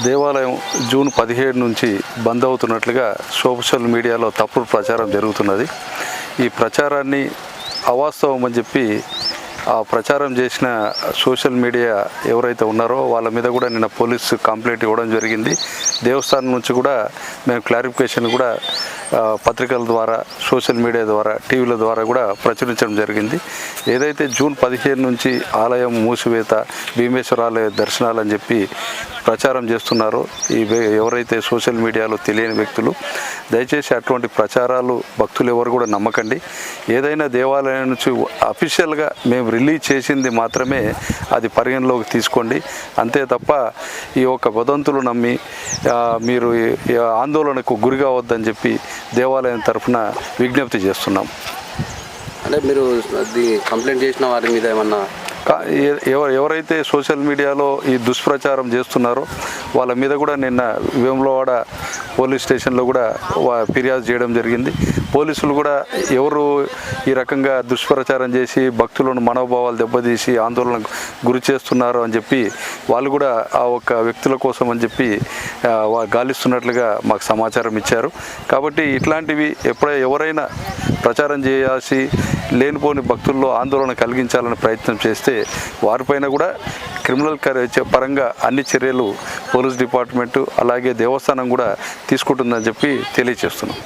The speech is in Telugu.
దేవాలయం జూన్ 17 నుంచి బంద్ అవుతున్నట్లుగా సోషల్ మీడియాలో తప్పుడు ప్రచారం జరుగుతున్నది. ఈ ప్రచారాన్ని అవాస్తవం అని చెప్పి ఆ ప్రచారం చేసిన సోషల్ మీడియా ఎవరైతే ఉన్నారో వాళ్ళ మీద కూడా నిన్న పోలీసు కంప్లైంట్ ఇవ్వడం జరిగింది. దేవస్థానం నుంచి కూడా మేము క్లారిఫికేషన్ కూడా పత్రికల ద్వారా, సోషల్ మీడియా ద్వారా, టీవీల ద్వారా కూడా ప్రచురించడం జరిగింది. ఏదైతే జూన్ 15 నుంచి ఆలయం మూసివేత, భీమేశ్వర ఆలయ దర్శనాలని చెప్పి ప్రచారం చేస్తున్నారో ఎవరైతే సోషల్ మీడియాలో తెలియని వ్యక్తులు, దయచేసి అటువంటి ప్రచారాలు భక్తులు ఎవరు కూడా నమ్మకండి. ఏదైనా దేవాలయం నుంచి అఫీషియల్గా మేము రిలీజ్ చేసింది మాత్రమే అది పరిగణలోకి తీసుకోండి. అంతే తప్ప ఈ యొక్క వదంతులు నమ్మి మీరు ఆందోళనకు గురి కావద్దని చెప్పి దేవాలయం తరఫున విజ్ఞప్తి చేస్తున్నాం. అంటే మీరు కంప్లైంట్ చేసిన వారి మీద ఏమన్నా ఎవరైతే సోషల్ మీడియాలో ఈ దుష్ప్రచారం చేస్తున్నారో వాళ్ళ మీద కూడా నిన్న వేములవాడ పోలీస్ స్టేషన్లో కూడా ఫిర్యాదు చేయడం జరిగింది. పోలీసులు కూడా ఎవరు ఈ రకంగా దుష్ప్రచారం చేసి భక్తులను మనోభావాలు దెబ్బతీసి ఆందోళనకు గురి చేస్తున్నారు అని చెప్పి వాళ్ళు కూడా ఆ ఒక్క వ్యక్తుల కోసం అని చెప్పి గాలిస్తున్నట్లుగా మాకు సమాచారం ఇచ్చారు. కాబట్టి ఇట్లాంటివి ఎవరైనా ప్రచారం చేయాల్సి లేనిపోని భక్తుల్లో ఆందోళన కలిగించాలని ప్రయత్నం చేస్తే వారిపైన కూడా క్రిమినల్ పరంగా అన్ని చర్యలు పోలీస్ డిపార్ట్మెంటు అలాగే దేవస్థానం కూడా తీసుకుంటుందని చెప్పి తెలియజేస్తున్నాం.